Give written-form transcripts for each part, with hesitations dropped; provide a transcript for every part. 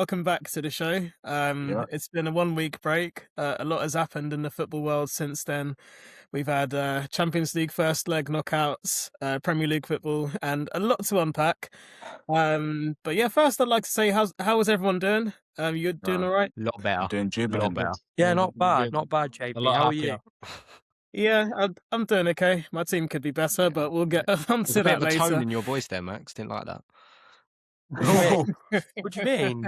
welcome back to the show. It's been a 1 week break. A lot has happened in the football world since then. We've had Champions League first leg knockouts, Premier League football, and a lot to unpack. But yeah, first I'd like to say, how was everyone doing? You're doing all right? A lot better. Doing jubilant. A lot better. Yeah, not bad, JP. How are you? Yeah, I'm doing okay. My team could be better, but we'll get onto that There's a bit of a tone later. in your voice there, Max. Didn't like that. What do you mean?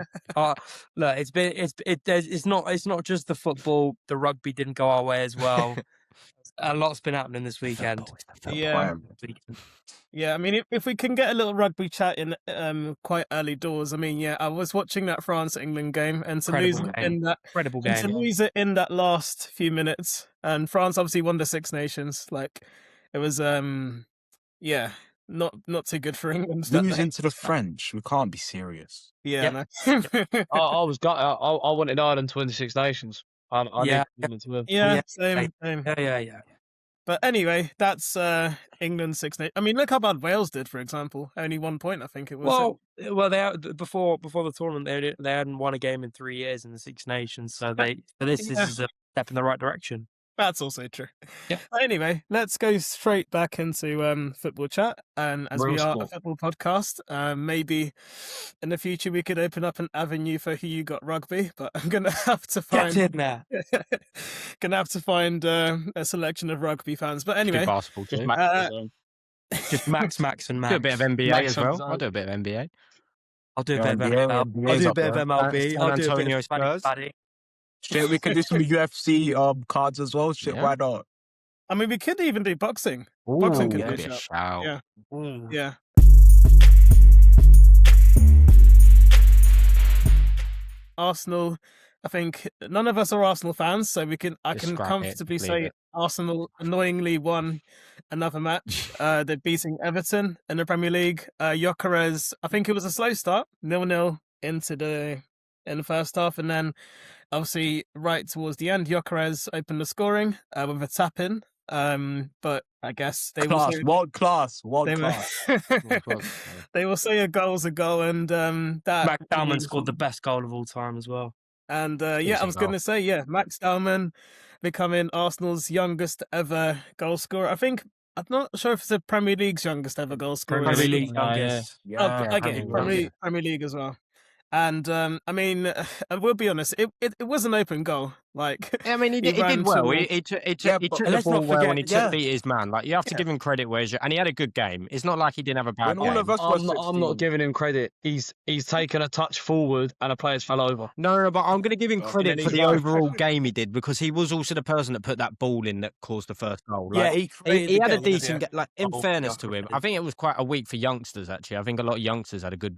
Look, it's not just the football. The rugby didn't go our way as well. A lot's been happening this weekend. Yeah. I mean, if we can get a little rugby chat in quite early doors. I mean, yeah, I was watching that France-England game, and to lose it in that last few minutes, and France obviously won the Six Nations. Like, it was not too good for England. Losing to the French, we can't be serious. Yeah, I was gutted. I wanted Ireland to win the Six Nations. I Yeah, same. Yeah. But anyway, that's England Six Nations. I mean, look how bad Wales did, for example. Only 1 point, I think it was. Well, they before the tournament, they hadn't won a game in 3 years in the Six Nations, so this is a step in the right direction. That's also true. Yeah. Anyway, let's go straight back into football chat. And as we are a football podcast, maybe in the future we could open up an avenue for Who You Got Rugby. But I'm gonna have to find a selection of rugby fans. But anyway, basketball too. Just Max and Max. Do a bit of NBA as well. I'll do a bit of NBA. I'll do a bit of MLB. I'll do a bit of MLB. I'll do a bit of Spurs. Shit, we could do some UFC cards as well. Shit, why not? I mean, we could even do boxing. Ooh, Boxing could be a a shout. shout. Yeah. Yeah. Arsenal, I think none of us are Arsenal fans, so I can comfortably say Arsenal annoyingly won another match. They're beating Everton in the Premier League. Gyökeres, I think it was a slow start, 0-0 in the first half, and then obviously right towards the end, Gyökeres opened the scoring with a tap in. But I guess they world class. They will say a goal's a goal, and that Max Dowman scored the best goal of all time as well. And I was going to say, Max Dowman becoming Arsenal's youngest ever goal scorer. I'm not sure if it's the Premier League's youngest ever goal scorer. Premier League youngest. Premier League as well. And I mean, we'll be honest, it was an open goal. Like, I mean, he did well. He took the ball well when he beat his man. Like, you have to give him credit and he had a good game. It's not like he didn't have a bad game. I'm not giving him credit. He's taken a touch forward and a player's fell over. No, but I'm going to give him credit for the overall game he did, because he was also the person that put that ball in that caused the first goal. Like, he had a decent game. Like, in fairness to him, I think it was quite a week for youngsters, actually. I think a lot of youngsters had a good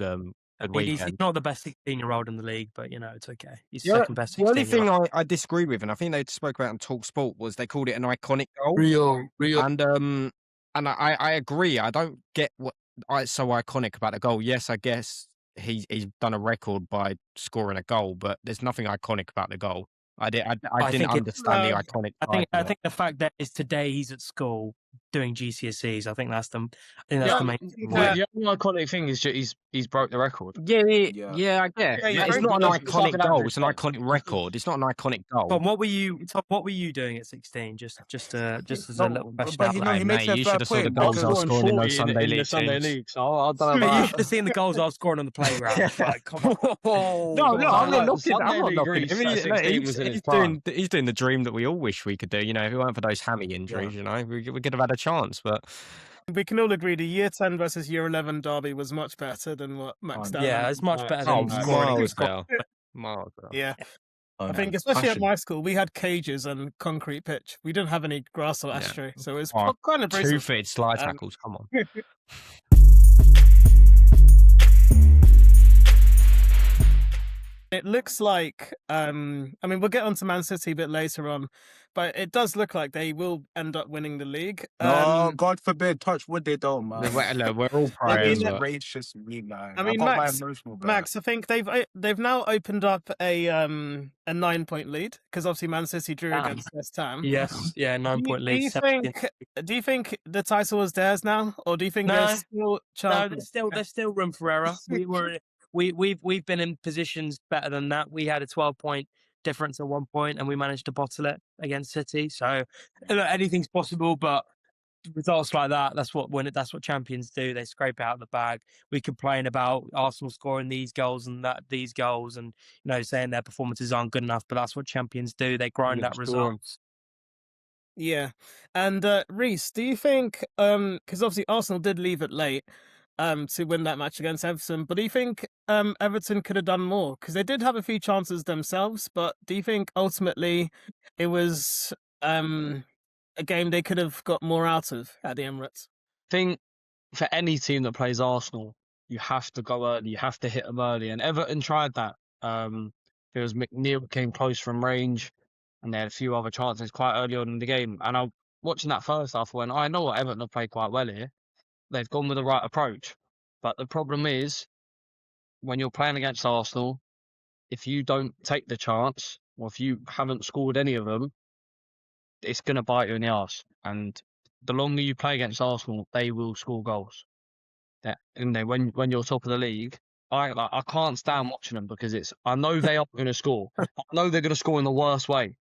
He's not the best 16-year-old in the league, but it's okay. He's second best 16-year-old. The only thing I disagree with, and I think they spoke about on Talk Sport, was they called it an iconic goal. Real. And I agree. I don't get what's so iconic about the goal. Yes, I guess he's done a record by scoring a goal, but there's nothing iconic about the goal. I didn't understand the iconic. I think the fact that is today he's at school doing GCSEs. I think that's the main. The only iconic thing is just he's broke the record. Yeah, I guess. It's not an iconic goal. It's an iconic record. It's not an iconic goal. But what were you doing at 16? Just as a little question. Mate, you should have seen the goals I was scoring in those Sunday League. So I don't know. You should have seen the goals I was scoring on the playground. Like, come on. No, I'm not knocking him. He's doing the dream that we all wish we could do. If it weren't for those hammy injuries, we could have had a chance. But we can all agree the Year 10 versus Year 11 derby was much better than what Max Dowman. Yeah, it's much better than miles better. Yeah. I think especially at my school, we had cages and concrete pitch. We didn't have any grass or ashtray, so it was kind of two-footed slide tackles. Come on. It looks like, we'll get onto Man City a bit later on, but it does look like they will end up winning the league. God forbid, touch wood they don't, man. We're all prayers. Max, I think they've now opened up a 9-point lead, because obviously Man City drew against West Ham. Yes, 9-point lead. Do you think the title is theirs now, or do you think there's still chance? No, there's still room for error. we've been in positions better than that. We had a 12-point difference at one point, and we managed to bottle it against City. So look, anything's possible, but results like that's what champions do. They scrape it out of the bag. We complain about Arsenal scoring these goals and these goals, and saying their performances aren't good enough, but that's what champions do. They grind out results. Yeah, and Reece, do you think because obviously Arsenal did leave it late to win that match against Everton, but do you think Everton could have done more? Because they did have a few chances themselves, but do you think ultimately it was a game they could have got more out of at the Emirates? I think for any team that plays Arsenal, you have to go early, you have to hit them early, and Everton tried that. It was McNeil came close from range, and they had a few other chances quite early on in the game. And I watching that first half, when I know what Everton have played quite well here, they've gone with the right approach. But the problem is, when you're playing against Arsenal, if you don't take the chance, or if you haven't scored any of them, it's going to bite you in the arse. And the longer you play against Arsenal, they will score goals. When you're top of the league, I can't stand watching them because I know they are going to score. I know they're going to score in the worst way.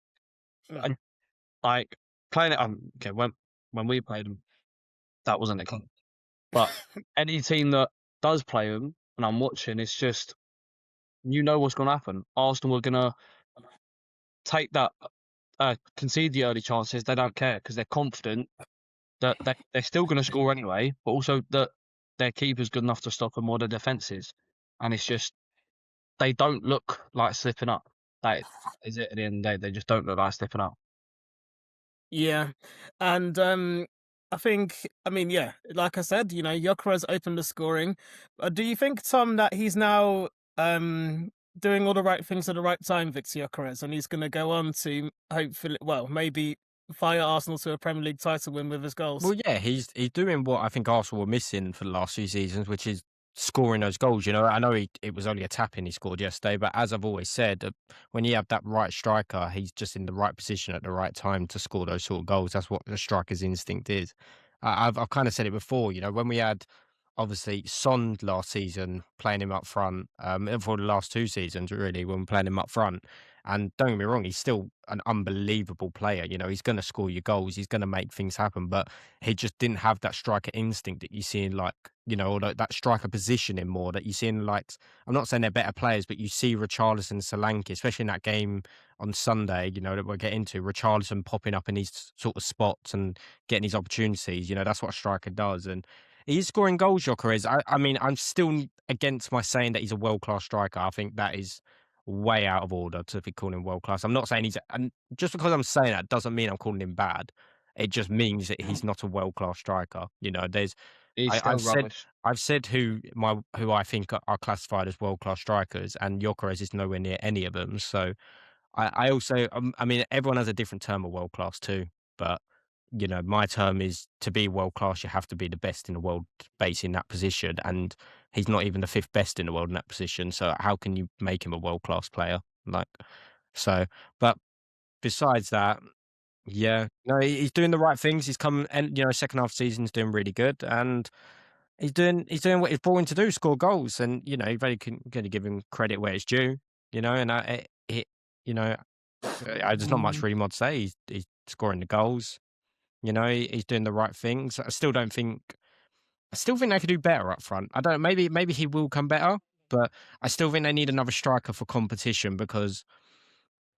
And like playing it, okay, when we played them, that wasn't the case. But any team that does play them, and I'm watching, it's just what's going to happen. Arsenal are going to take that, concede the early chances. They don't care because they're confident that they're still going to score anyway, but also that their keeper's good enough to stop them or the defences. And it's just, they don't look like slipping up. That is it at the end of the day. They just don't look like slipping up. Yeah. And I think, like I said, Gyökeres opened the scoring. Do you think, Tom, that he's now doing all the right things at the right time, Victor Gyökeres, and he's going to go on to hopefully, maybe fire Arsenal to a Premier League title win with his goals? Well, yeah, he's doing what I think Arsenal were missing for the last few seasons, which is scoring those goals. I know it was only a tap-in he scored yesterday, but as I've always said, when you have that right striker, he's just in the right position at the right time to score those sort of goals. That's what the striker's instinct is. I've kind of said it before, when we had obviously Son last season playing him up front, for the last two seasons really, when we're playing him up front. And don't get me wrong, he's still an unbelievable player. He's going to score your goals. He's going to make things happen. But he just didn't have that striker instinct that you see in or that striker positioning more that you see in I'm not saying they're better players, but you see Richarlison and Solanke, especially in that game on Sunday, that we'll get into, Richarlison popping up in these sort of spots and getting his opportunities. That's what a striker does. And he's scoring goals, Gyökeres. I'm still against my saying that he's a world-class striker. I think that is way out of order to be calling him world-class. I'm not saying and just because I'm saying that doesn't mean I'm calling him bad. It just means that he's not a world-class striker. I've said who I think are classified as world-class strikers, and Gyökeres is nowhere near any of them. So I also, everyone has a different term of world-class too, but my term is to be world-class, you have to be the best in the world based in that position. And he's not even the fifth best in the world in that position. So how can you make him a world-class player? But besides that, yeah, no, he's doing the right things. He's come, and second half season's doing really good, and he's doing what he's brought in to do, score goals. And you've only going to give him credit where it's due. And there's not much really more to say. He's scoring the goals. He's doing the right things. I still think they could do better up front. I don't know, maybe he will come better, but I still think they need another striker for competition because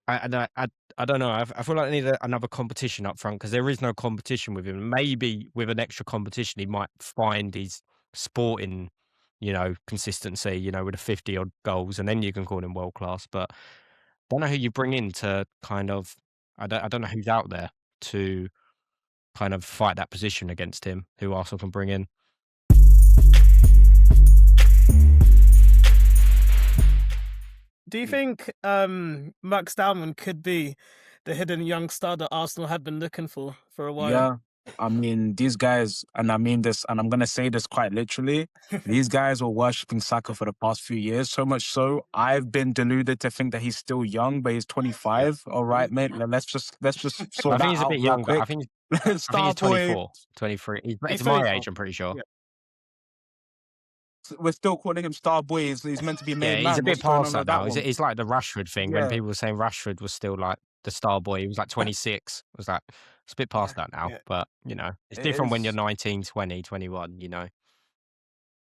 I don't know. I feel like they need another competition up front because there is no competition with him. Maybe with an extra competition, he might find his sporting, consistency, with a 50-odd goals, and then you can call him world class. But I don't know who you bring in to kind of. I don't know who's out there to kind of fight that position against him, who Arsenal can bring in. Do you think Max Dowman could be the hidden young star that Arsenal had been looking for a while? Yeah. These guys, and I mean this, and I'm going to say this quite literally, these guys were worshipping Saka for the past few years, so much so I've been deluded to think that he's still young, but he's 25. All right, mate, let's just sort that out. I think he's a bit younger. I think he's 24, 23. He's my age, I'm pretty sure. Yeah. we're still calling him star boy. He's meant to be made man. He's a bit What's going past on that with now. one? It's like the Rashford thing when Yeah. people were saying Rashford was still like the star boy. He was like 26. It was like, it's a bit past that now. Yeah. But, you know, it's It different when you're is. 19, 20, 21, you know.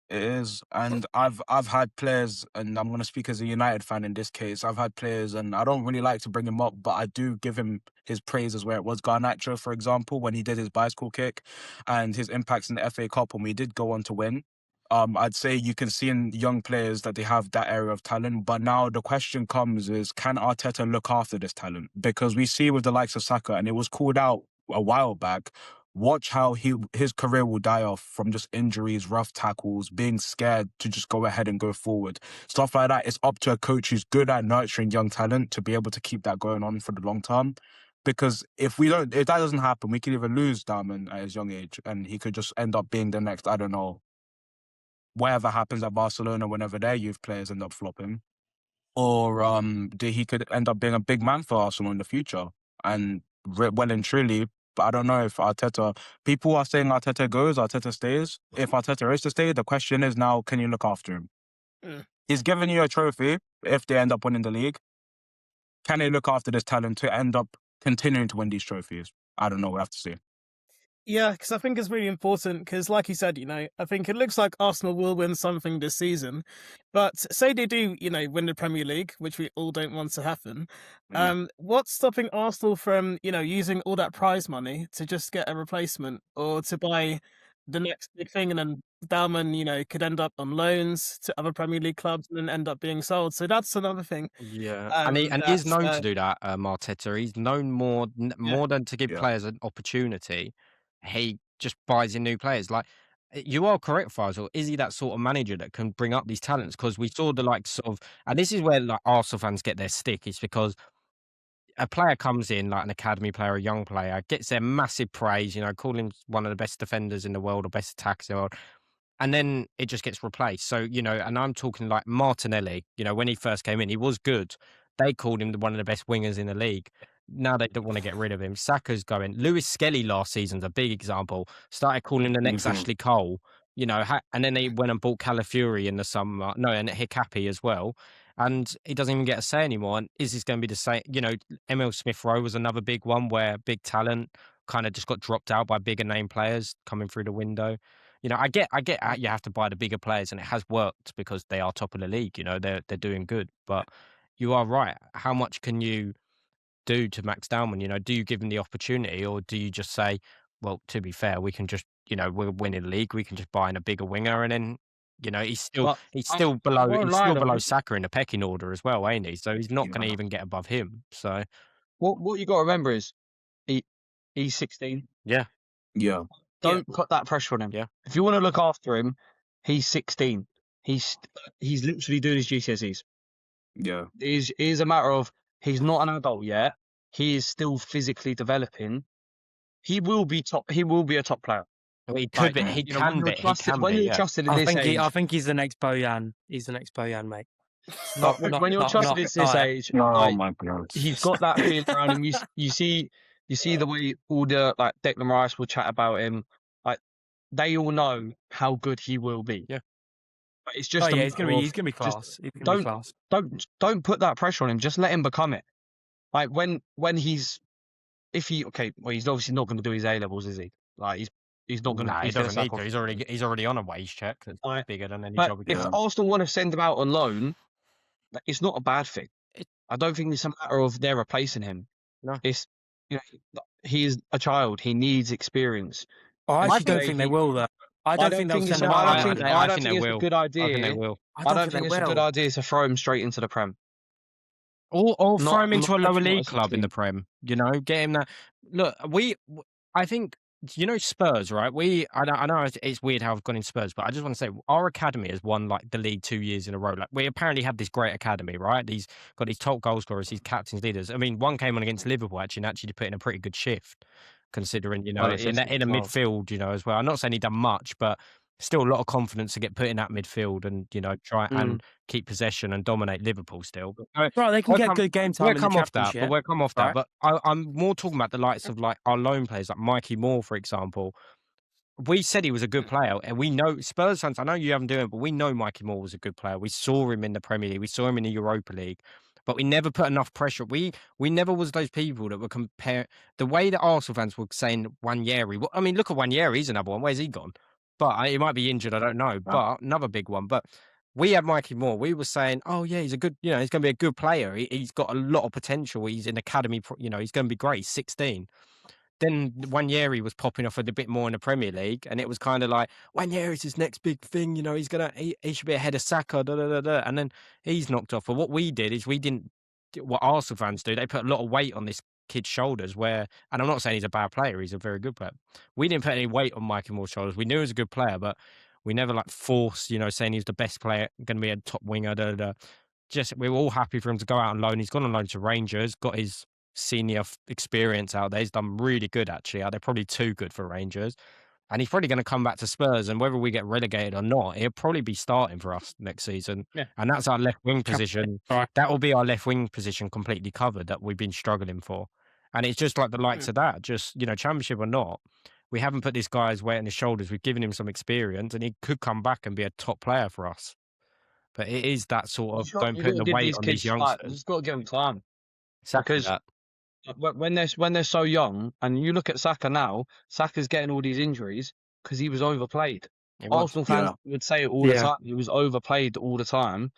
It is, and I've had players, and I'm gonna speak as a United fan in this case. I've had players, and I don't really like to bring him up, but I do give him his praises where it was. Garnacho, for example, when he did his bicycle kick, and his impacts in the FA Cup when we did go on to win. I'd say you can see in young players that they have that area of talent, but now the question comes is, can Arteta look after this talent? Because we see with the likes of Saka, and it was called out a while back. Watch how his career will die off from just injuries, rough tackles, being scared to just go ahead and go forward. Stuff like that. It's up to a coach who's good at nurturing young talent to be able to keep that going on for the long term. Because if that doesn't happen, we could even lose Dowman at his young age, and he could just end up being the next, I don't know, whatever happens at Barcelona whenever their youth players end up flopping. Or he could end up being a big man for Arsenal in the future. And well and truly, but I don't know if Arteta... People are saying Arteta goes, Arteta stays. If Arteta is to stay, the question is now, can you look after him? He's given you a trophy if they end up winning the league. Can they look after this talent to end up continuing to win these trophies? I don't know. We'll have to see. Yeah, because I think it's really important because, like you said, I think it looks like Arsenal will win something this season. But say they do, win the Premier League, which we all don't want to happen. What's stopping Arsenal from, using all that prize money to just get a replacement or to buy the next big thing? And then Dowman, could end up on loans to other Premier League clubs and then end up being sold. So that's another thing. Yeah, and he is known to do that, Arteta. He's known more than to give players an opportunity. He just buys in new players. Like, you are correct, Faisal. Is he that sort of manager that can bring up these talents? Because we saw the likes of, and this is where like Arsenal fans get their stick. It's because a player comes in, like an academy player, a young player, gets their massive praise, call him one of the best defenders in the world or best attackers in the world, and then it just gets replaced. So, and I'm talking like Martinelli, when he first came in, he was good. They called him one of the best wingers in the league. Now they don't want to get rid of him. Saka's going. Lewis Skelly last season's a big example. Started calling him the next Ashley Cole, and then they went and bought Calafiori in the summer. No, and Hikapi as well. And he doesn't even get a say anymore. And is this going to be the same? Emil Smith-Rowe was another big one where big talent kind of just got dropped out by bigger name players coming through the window. I get you have to buy the bigger players, and it has worked because they are top of the league. They're doing good. But you are right. How much can you do to Max Dowman? Do you give him the opportunity, or do you just say, well, to be fair, we can just, we're winning the league, we can just buy in a bigger winger, and then, he's still below Saka in the pecking order as well, ain't he? So he's not going to even get above him. So what you got to remember is he's 16. Yeah. Don't put that pressure on him. Yeah. If you want to look after him, he's 16. He's literally doing his GCSEs. Yeah. It is a matter of he's not an adult yet. He is still physically developing. He will be top. He will be a top player. Well, he could be. He can be. When you're trusted at this age, I think he's the next Bojan. He's the next Bojan, mate. When you're trusted at this age, my God, he's got that feeling around him. You see the way all the like Declan Rice will chat about him. Like they all know how good he will be. Yeah. But it's just he's gonna be class. Don't put that pressure on him. Just let him become it. Like when he's he's obviously not going to do his A levels, is he? Like he's not going to. He doesn't need to. He's already on a wage check that's bigger than any job. If Arsenal want to send him out on loan, it's not a bad thing. I don't think it's a matter of they're replacing him. No, it's he is a child. He needs experience. I actually don't think they will though. I don't think they'll send him out. I don't think it's a good idea. I think they will. I don't think it's a good idea to throw him straight into the Prem. Or throw him into a lower league club in the Prem. Get him that. Look, I think, Spurs, right? I know it's weird how I've gone in Spurs, but I just want to say our academy has won like the league 2 years in a row. Like we apparently have this great academy, right? He's got these top goal scorers, these captains, leaders. I mean, one came on against Liverpool actually put in a pretty good shift, considering in a midfield, as well. I'm not saying he done much, but still a lot of confidence to get put in that midfield and try and keep possession and dominate Liverpool still. Right, they can get good game time. We'll come off that. But I'm more talking about the likes of like our lone players, like Mikey Moore, for example. we said he was a good player, and we know Spurs fans. I know you haven't done it, but we know Mikey Moore was a good player. We saw him in the Premier League, we saw him in the Europa League, but we never put enough pressure. We never was those people that would compare the way that Arsenal fans were saying Wanyeri. Well, I mean, look at Wanyeri; he's another one. Where's he gone? But he might be injured. I don't know. But another big one. But we had Mikey Moore. We were saying, oh yeah, he's a good. He's going to be a good player. He's got a lot of potential. He's in academy. He's going to be great. He's 16. Then Wanyeri was popping off a bit more in the Premier League, and it was kind of like Wanyeri's his next big thing. He should be ahead of Saka. And then he's knocked off. But what we did is we didn't. What Arsenal fans do, they put a lot of weight on this kid's shoulders. And I'm not saying he's a bad player; he's a very good player. We didn't put any weight on Mikey Moore's shoulders. We knew he was a good player, but we never forced, saying he's the best player, going to be a top winger. Just we were all happy for him to go out on loan. He's gone on loan to Rangers, got his senior experience out there. He's done really good, actually. They're probably too good for Rangers. And he's probably going to come back to Spurs, and whether we get relegated or not, he'll probably be starting for us next season. Yeah. And that's our left wing position. That will be our left wing position completely covered that we've been struggling for. And it's just like the likes of that, just, championship or not, we haven't put this guy's weight on his shoulders. We've given him some experience, and he could come back and be a top player for us. But it is that sort of don't put the weight on these youngsters. You've got to give them time. Exactly because when they're so young, and you look at Saka now, Saka's getting all these injuries because he was overplayed. Arsenal fans would say it all the time. He was overplayed all the time.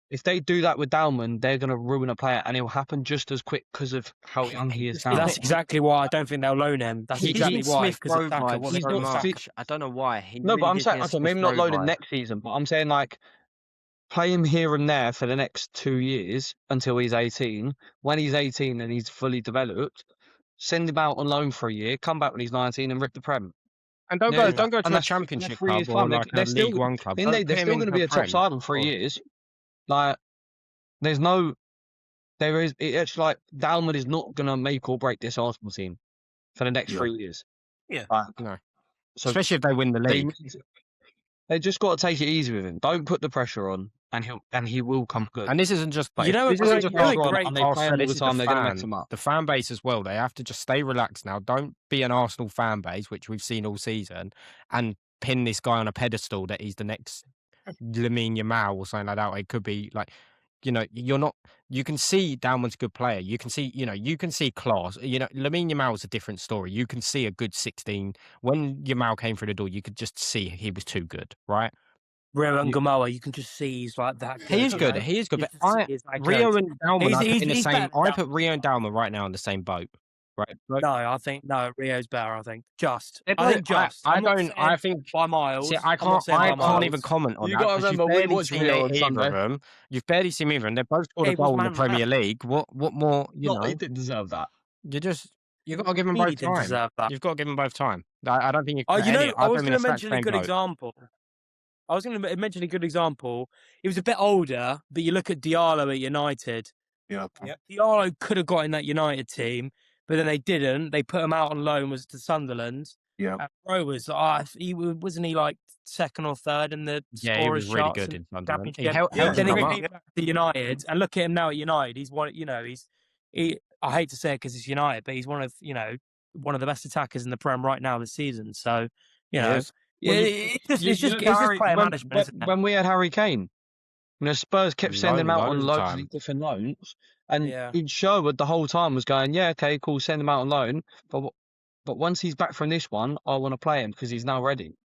If they do that with Dowman, they're going to ruin a player, and it will happen just as quick because of how young he is now. That's exactly why I don't think they'll loan him. That's exactly why. I don't know why. But I'm saying, maybe not loan him next season, but I'm saying play him here and there for the next 2 years until he's 18. When he's 18 and he's fully developed, send him out on loan for a year, come back when he's 19 and rip the Prem. And don't go to a championship club or a League One club. They're still going to be a top side in 3 years. Dowman is not going to make or break this Arsenal team for the next 3 years. Yeah. No. So, especially if they win the league. They just got to take it easy with him. Don't put the pressure on, and he will come good. And this isn't just this isn't just pressure on, and they play him all the time. They're going to mess him up. The fan base as well. They have to just stay relaxed now. Don't be an Arsenal fan base, which we've seen all season, and pin this guy on a pedestal that he's the next Lamine Yamal or something like that. It could be you're not. You can see Dowman's a good player. You can see, you can see class. Lamine Yamal is a different story. You can see a good 16. When Yamal came through the door, you could just see he was too good, right? Rio and Gamoa, you can just see he's like that. He is good. He is good. But Rio and Dowman, I put Rio and Dowman right now in the same boat. Right. No, I think Rio's better. I think I think by miles. See, I can't even comment on that. You got to remember we watched Rio on Sunday. You've barely seen either, and they've both scored a goal in the Premier League. What more? He didn't deserve that. You've got to give them both time. You've got to give them both time. I don't think you. I was going to mention a good example. He was a bit older, but you look at Diallo at United. Yeah. Diallo could have got in that United team. But then they didn't. They put him out on loan to Sunderland. Yeah. Bro was wasn't he second or third in the scorers? He was really good in Sunderland. Then he came back to United, and look at him now at United. He's one. I hate to say it because it's United, but he's one of the best attackers in the Prem right now this season. So it's just player management. When we had Harry Kane, Spurs kept sending him out on loads of different loans. And Sherwood the whole time was going, yeah, okay, cool, send him out on loan. But once he's back from this one, I want to play him because he's now ready.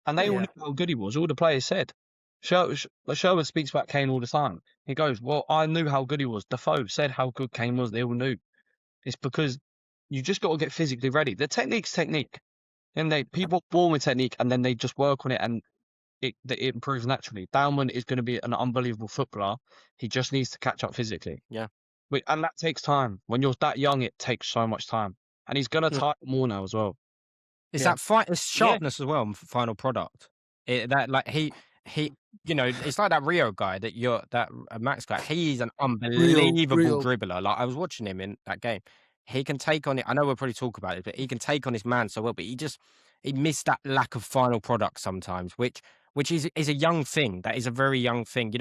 And they all knew how good he was. All the players said. Sherwood speaks about Kane all the time. He goes, well, I knew how good he was. Defoe said how good Kane was. They all knew. It's because you just got to get physically ready. The technique's technique. And people born with technique, and then they just work on it, and it improves naturally. Dowman is going to be an unbelievable footballer. He just needs to catch up physically. Yeah. And that takes time. When you're that young, it takes so much time. And he's going to type more now as well. It's that it's sharpness as well, final product. It's like that Rio guy that Max guy. He's an unbelievable dribbler. I was watching him in that game. He can take on it. I know we'll probably talk about it, but he can take on his man so well. But he missed that lack of final product sometimes, which is a young thing. That is a very young thing.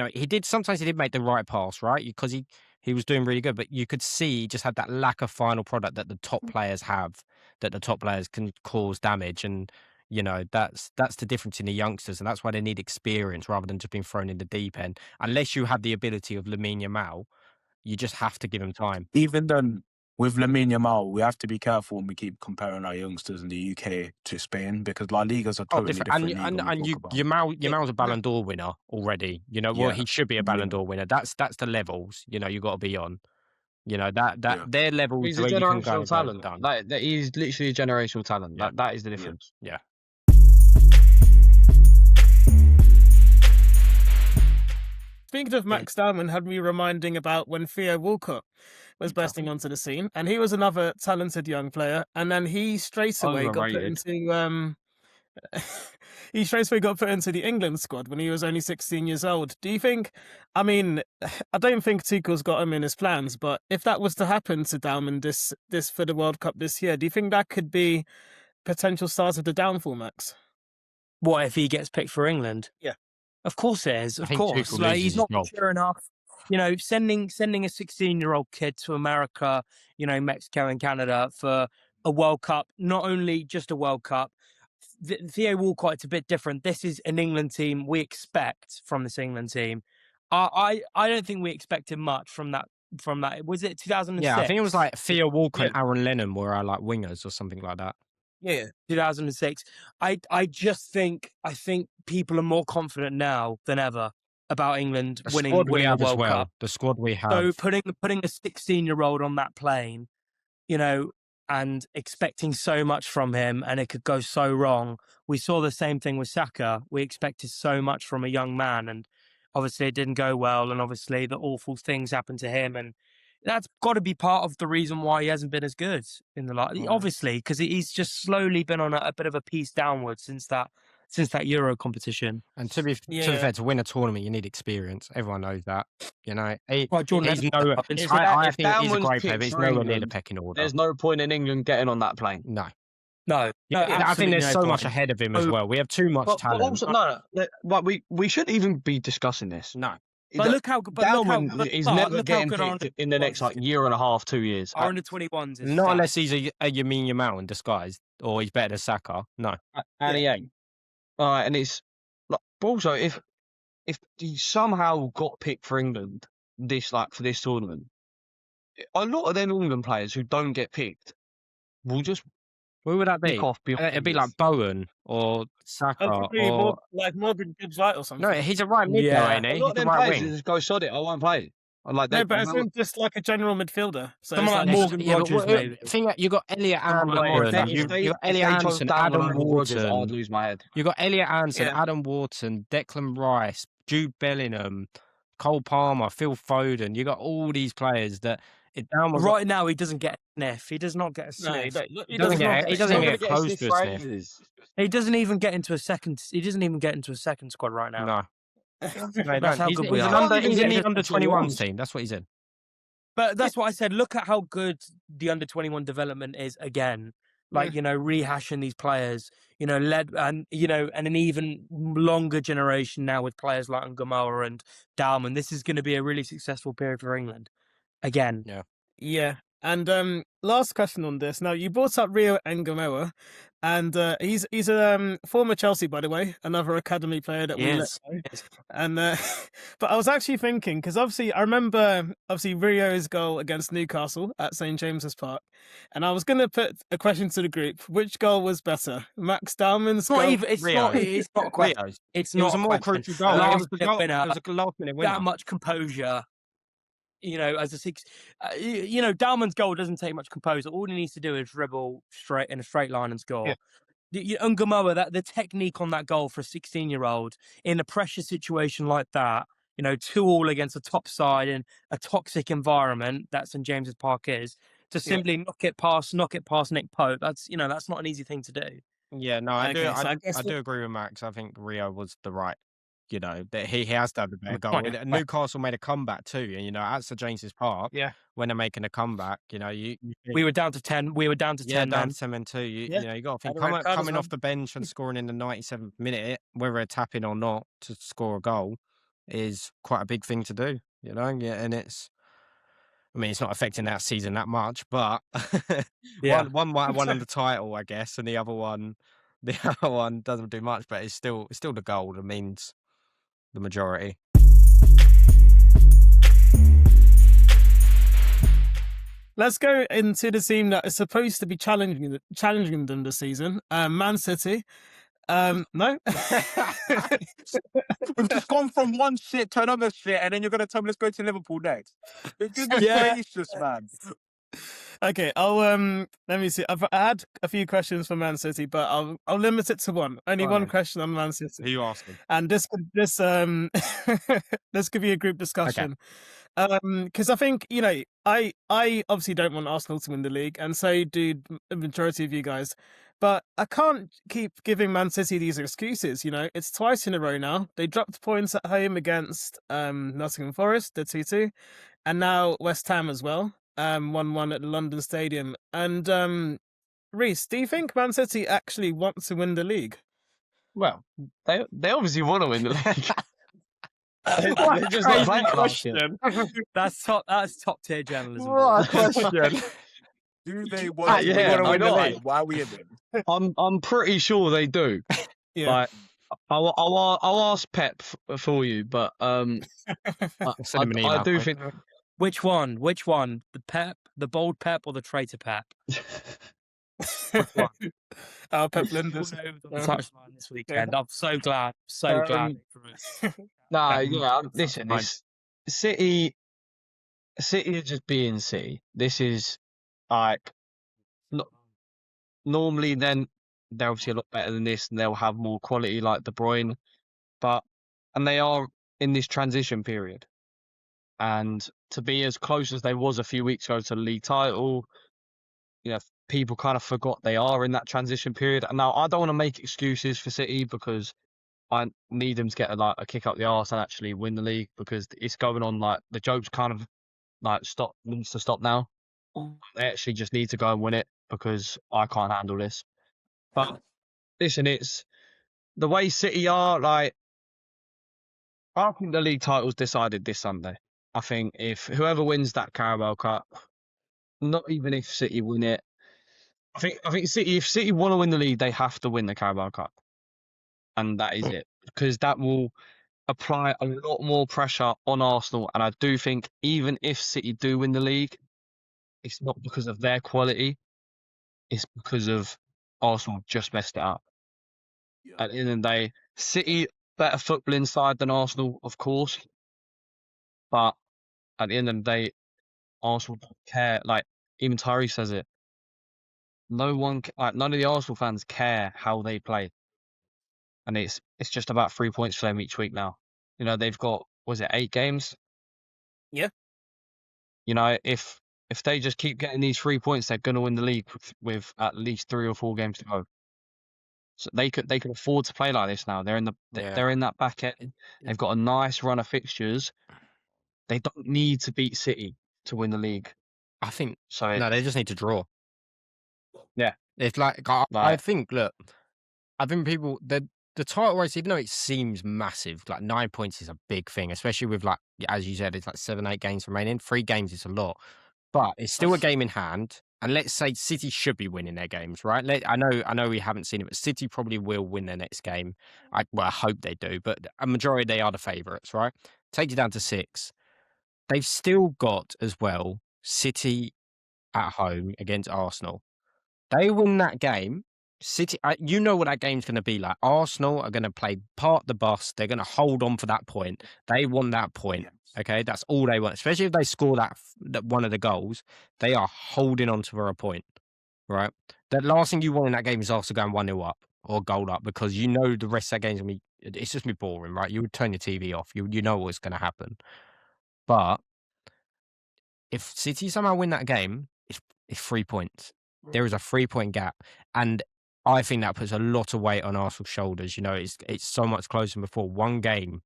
Sometimes he did make the right pass, right? Because he was doing really good, but you could see he just had that lack of final product that the top players have, that the top players can cause damage. And, You know, that's the difference in the youngsters, and that's why they need experience rather than just being thrown in the deep end. Unless you have the ability of Lamine Yamal, you just have to give him time. Even then, with Lamine Yamal, we have to be careful when we keep comparing our youngsters in the UK to Spain, because La Liga's a totally different league. And Yamal's a Ballon d'Or winner already. You know, well, he should be a Ballon d'Or winner. That's the levels, you know, you got to be on. You know, their levels. He's a generational talent. That he's literally a generational talent. Yeah. That is the difference. Yeah. Speaking of Max Dowman, had me reminding about when Theo Walcott was bursting onto the scene, and he was another talented young player, and then he straight away got put into he straight away got put into the England squad when he was only 16 years old. Do you think? I mean, I don't think Tuchel's got him in his plans, but if that was to happen to Dowman this for the World Cup this year, do you think that could be potential start of the downfall, Max? What if he gets picked for England? Yeah. Of course it is. Of course. Like, he's not mature enough. You know, sending a 16-year-old kid to America, you know, Mexico and Canada for a World Cup, not only just a World Cup. Theo Walcott, it's a bit different. This is an England team we expect from this England team. I don't think we expected much from that. Was it 2006? Yeah, I think it was like Theo Walcott and Aaron Lennon were our like wingers or something like that. Yeah, 2006. I think people are more confident now than ever about England winning a World Cup. The squad we have. So putting a 16-year-old on that plane, you know, and expecting so much from him, and it could go so wrong. We saw the same thing with Saka. We expected so much from a young man, and obviously it didn't go well, and obviously the awful things happened to him, and that's got to be part of the reason why he hasn't been as good in the last. Obviously, because he's just slowly been on a bit of a piece downwards since that Euro competition. And to be fair, to win a tournament, you need experience. Everyone knows that. You know, I think he's a great player, but he's nowhere near the pecking order. There's no point in England getting on that plane. No. I think there's so much ahead of him as well. We have too much talent. But also, we shouldn't even be discussing this. No. But look how Dowman is never getting picked in the next year and a half, 2 years. Our under 21s. Not unless he's a Lamine Yamal in disguise, or he's better than Saka. No, and he ain't. All right, and it's like, also if he somehow got picked for England for this tournament, a lot of them England players who don't get picked will just. Who would that be? It'd be like Bowen or Saka or like Morgan Gibbs-White or something. No, he's a right mid guy, ain't he? A lot of them players just go sod it. I won't play. But it's just like a general midfielder. So someone like Morgan Rogers, maybe. You got Elliot Anderson, you got Elliot Anderson, Adam Wharton. I'd lose my head. You got Elliot Anderson, Adam Wharton, Declan Rice, Jude Bellingham, Cole Palmer, Phil Foden. You got all these players that. Right now, he doesn't get a sniff. He does not get a sniff. He doesn't get close to a sniff. He doesn't even get into a second. He doesn't even get into a second squad right now. No. That's how good we are. He's in the under-21 team. That's what he's in. But that's what I said. Look at how good the under-21 development is again. Like, you know, rehashing these players, you know, and an even longer generation now with players like Ngamoa and Dowman. This is going to be a really successful period for England. Again. Yeah. And last question on this. Now, you brought up Rio Ngamoa, and he's a former Chelsea, by the way, another academy player that we let go. And but I was actually thinking, because obviously I remember Rio's goal against Newcastle at St James's Park, and I was going to put a question to the group: which goal was better, Max Dowman's goal? It's not a question. It was a more crucial goal. It was a last-minute winner. That much composure. You know, as a six, Dowman's goal doesn't take much composure. All he needs to do is dribble straight in a straight line and score. Ngamoa, the technique on that goal for a 16-year-old in a pressure situation like that, you know, 2-2 against a top side in a toxic environment that St James's Park is, to simply knock it past Nick Pope. That's not an easy thing to do. Yeah, no, I do agree with Max. I think Rio was the right. You know, that he has done the better goal. Newcastle made a comeback too, and you know, at St James's Park, when they're making a comeback, you know, we were down to 10. We were down to 10. Down to 10 too. You know, you got to think coming off the bench and scoring in the 97th minute, whether it's tapping or not, to score a goal is quite a big thing to do. You know, and it's not affecting that season that much, but one might have won the title, I guess, and the other one. the other one doesn't do much, but it's still the goal that means the majority. Let's go into the team that is supposed to be challenging them this season. Man City. No. We've just gone from one shit to another shit, and then you're going to tell me let's go to Liverpool next. Goodness gracious, man. Okay, I'll let me see. I had a few questions for Man City, but I'll limit it to one. Only one question on Man City. Who are you asking? And this this could be a group discussion. Because I think, you know, I obviously don't want Arsenal to win the league, and so do the majority of you guys. But I can't keep giving Man City these excuses. You know, it's twice in a row now. They dropped points at home against Nottingham Forest, the 2-2, and now West Ham as well, 1-1 at the London Stadium. And Reese, do you think Man City actually want to win the league? Well, they obviously want to win the league. They're just not playing last year. That's top tier journalism. What a question. Do they want to win the league? Why are we in it? I'm pretty sure they do. Yeah. Like, I'll ask Pep for you, but Send him an email, I do mate. think. Which one? The Pep, the bold Pep, or the traitor Pep? Pep Linders. Over the touchline this weekend. I'm so glad. Glad. No, yeah. Listen, City are just being City. This is like normally. Then they're obviously a lot better than this, and they'll have more quality like De Bruyne, and they are in this transition period. And to be as close as they was a few weeks ago to the league title, you know, people kind of forgot they are in that transition period. And now I don't want to make excuses for City because I need them to get a kick up the arse and actually win the league, because it's going on like the joke's kind of like needs to stop now. They actually just need to go and win it because I can't handle this. But listen, it's the way City are. Like, I think the league title's decided this Sunday. I think if whoever wins that Carabao Cup, not even if City win it, I think City, if City want to win the league, they have to win the Carabao Cup, and that is it, because that will apply a lot more pressure on Arsenal. And I do think even if City do win the league, it's not because of their quality, it's because of Arsenal just messed it up. At the end of the day, City better footballing side than Arsenal, of course, but at the end of the day, Arsenal don't care. Like, even Tyree says it. None of the Arsenal fans care how they play, and it's just about 3 points for them each week now. You know, they've got, was it 8 games? Yeah. You know, if they just keep getting these 3 points, they're going to win the league with at least 3 or 4 games to go. So they could afford to play like this now. They're in that back end. They've got a nice run of fixtures. They don't need to beat City to win the league. I think So no, they just need to draw. Yeah. It's like I think, look, I think people the title race, even though it seems massive, like 9 points is a big thing, especially with, like, as you said, it's like 7-8 games remaining. 3 games is a lot, but it's still a game in hand. And let's say City should be winning their games, right? I know we haven't seen it, but City probably will win their next game. I hope they do, but a majority, they are the favourites, right? Take it down to 6. They've still got as well City at home against Arsenal. They win that game. City, you know what that game's going to be like. Arsenal are going to play part the bus. They're going to hold on for that point. They want that point. Okay, that's all they want. Especially if they score that one of the goals, they are holding on to a point, right? The last thing you want in that game is Arsenal going 1-0 up or goal up, because you know the rest of that game's going to be, it's just be boring, right? You would turn your TV off. You know what's going to happen. But if City somehow win that game, it's 3 points. There is a 3-point gap, and I think that puts a lot of weight on Arsenal's shoulders. You know, it's so much closer than before. One game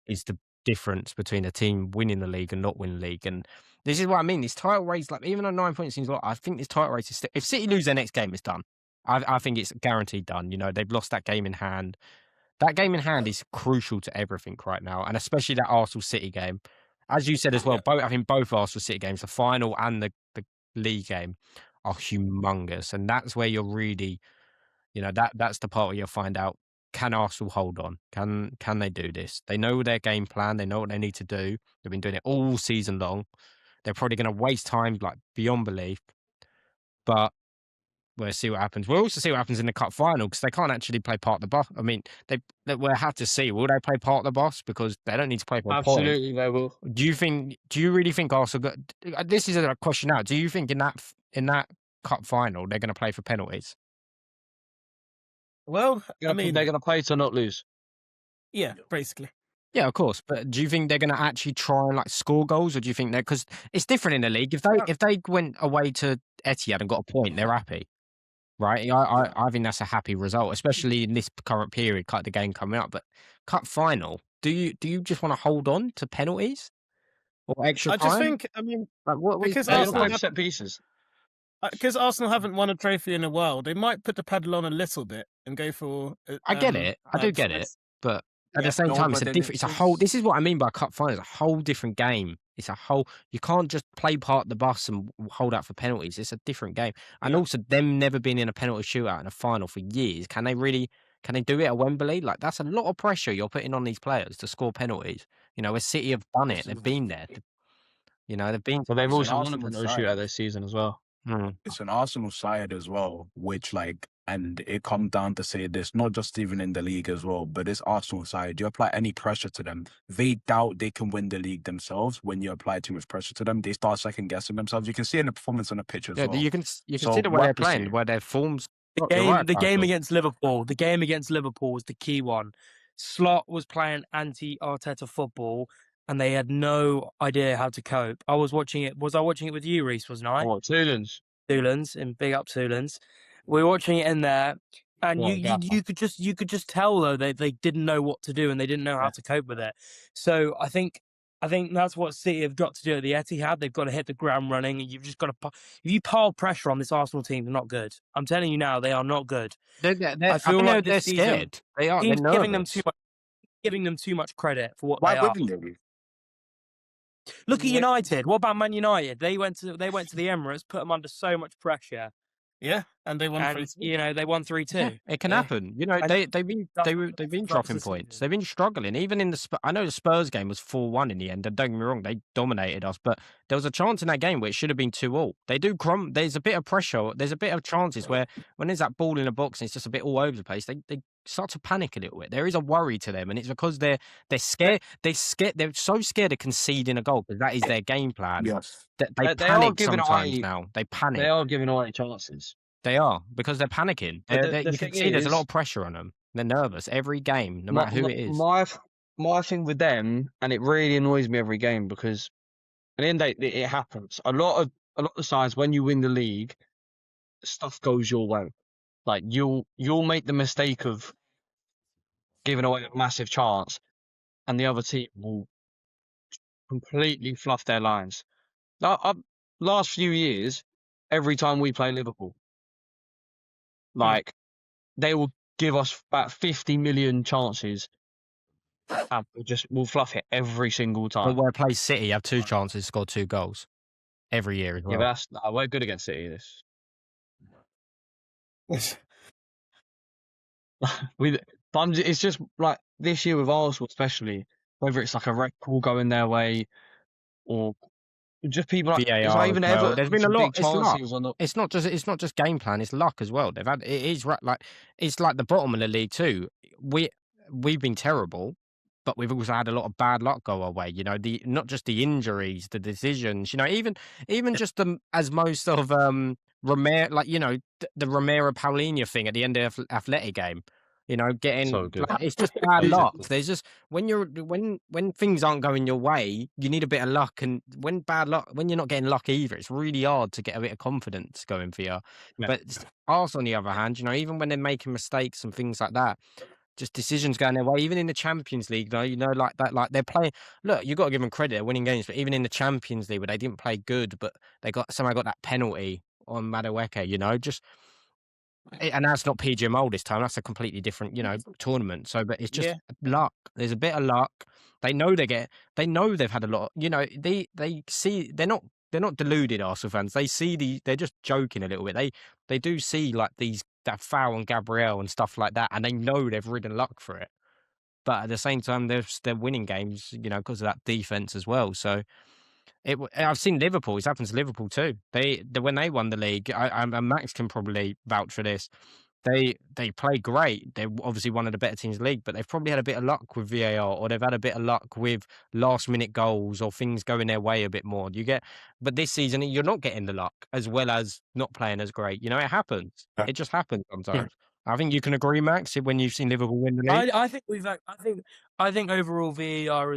is the difference between a team winning the league and not winning the league, and this is what I mean. This title race, like, even though 9 points seems a lot, I think this title race is still, if City lose their next game, it's done. I think it's guaranteed done. You know, they've lost that game in hand. That game in hand is crucial to everything right now, and especially that Arsenal City game. As you said as well, I think both Arsenal City games, the final and the league game, are humongous, and that's where you're really You know, that's the part where you'll find out, can Arsenal hold on? Can they do this? They know their game plan. They know what they need to do. They've been doing it all season long. They're probably going to waste time like beyond belief. But we'll see what happens. We'll also see what happens in the cup final, because they can't actually play part of the boss. I mean, we'll have to see. Will they play part of the boss? Because they don't need to play for a point. Absolutely, they will. Do you really think Arsenal this is a question now. Do you think in that cup final they're going to play for penalties? Well, they're going to play to not lose. Yeah, basically. Yeah, of course. But do you think they're going to actually try and like score goals, or do you think because it's different in the league? If they went away to Etihad and got a point, they're happy, right? I think that's a happy result, especially in this current period, like the game coming up. But cup final, do you just want to hold on to penalties or extra time? I just think, I mean, like, because Arsenal have set pieces. Because Arsenal haven't won a trophy in a while, they might put the pedal on a little bit and go for. I get it. I do get it, but at the same time, it's a different. It's a whole. This is what I mean by cup final. It's a whole different game. It's a whole. You can't just play part of the bus and hold out for penalties. It's a different game. And also, them never being in a penalty shootout in a final for years. Can they do it at Wembley? Like, that's a lot of pressure you're putting on these players to score penalties. You know, where City have done it. They've been there. You know, they've been. But they've also won a penalty shootout this season as well. It's an Arsenal side as well, which and it comes down to say this, not just even in the league as well, but this Arsenal side, you apply any pressure to them, they doubt they can win the league themselves. When you apply too much pressure to them, they start second guessing themselves. You can see in the performance on the pitch as well. You can see the way they're playing, where their forms. The game against Liverpool was the key one. Slot was playing anti-Arteta football, and they had no idea how to cope. I was watching it. Was I watching it with you, Reese? Wasn't I? Oh, Toulons, and big up Toulons. We were watching it in there, and you could just tell though they didn't know what to do and they didn't know how to cope with it. So I think that's what City have got to do at the Etihad. They've got to hit the ground running, and you've just got to. If you pile pressure on this Arsenal team, they're not good. I'm telling you now, they are not good. I feel like they're scared. They are. They're giving them too much credit for what they are. Look at United. What about Man United? They went to the Emirates, put them under so much pressure. Yeah, and they won 3-2. You know, they won 3-2. Yeah, it can happen. You know, they've been dropping points. They've been struggling. Even in I know the Spurs game was 4-1 in the end. And don't get me wrong, they dominated us, but there was a chance in that game where it should have been 2-2. They do There's a bit of pressure. There's a bit of chances where when there's that ball in the box and it's just a bit all over the place, they start to panic a little bit. There is a worry to them, and it's because they're scared. They're so scared of conceding a goal because that is their game plan. Yes. They panic sometimes now. They panic. They are giving away chances. They are, because they're panicking. You can see there's a lot of pressure on them. They're nervous every game, no matter who it is. My thing with them, and it really annoys me every game, because at the end of the day, it happens. A lot of the sides, when you win the league, stuff goes your way. Like you'll make the mistake of giving away a massive chance, and the other team will completely fluff their lines. Last few years, every time we play Liverpool, like they will give us about 50 million chances, and we'll fluff it every single time. But where it plays City, you have 2 chances, score 2 goals every year as well. Yeah, but we're good against City. It's just like this year with Arsenal, especially, whether it's like a red call going their way or just people like VAR it's not even well. ever. There's been a lot. It's not just game plan. It's luck as well. It's like the bottom of the league too. We've been terrible, but we've also had a lot of bad luck go our way. You know, not just the injuries, the decisions. You know, even just as most of Romero, like, you know, the Romero Paulinho thing at the end of the Athletic game. You know, getting so good. Like, it's just bad luck. There's just when things aren't going your way, you need a bit of luck, and when you're not getting luck either, it's really hard to get a bit of confidence going for you. Yeah. But Arsenal, on the other hand, you know, even when they're making mistakes and things like that, just decisions going their way. Even in the Champions League, you know, like that, like they're playing. Look, you've got to give them credit, they're winning games, but even in the Champions League, where they didn't play good, but they somehow got that penalty on Madueke, you know, just. And that's not PGMO this time. That's a completely different, you know, tournament. So, but it's just luck. There's a bit of luck. They know they've had a lot. You know, they see they're they're not deluded Arsenal fans. They see they're just joking a little bit. They do see like that foul on Gabriel and stuff like that, and they know they've ridden luck for it. But at the same time, they're winning games, because of that defense as well. So I've seen Liverpool. It's happened to Liverpool too. When they won the league, and Max can probably vouch for this. They play great. They're obviously one of the better teams in the league, but they've probably had a bit of luck with VAR, or they've had a bit of luck with last-minute goals or things going their way a bit more. But this season, you're not getting the luck as well as not playing as great. It happens. It just happens sometimes. I think you can agree, Max, when you've seen Liverpool win the league. I think overall VAR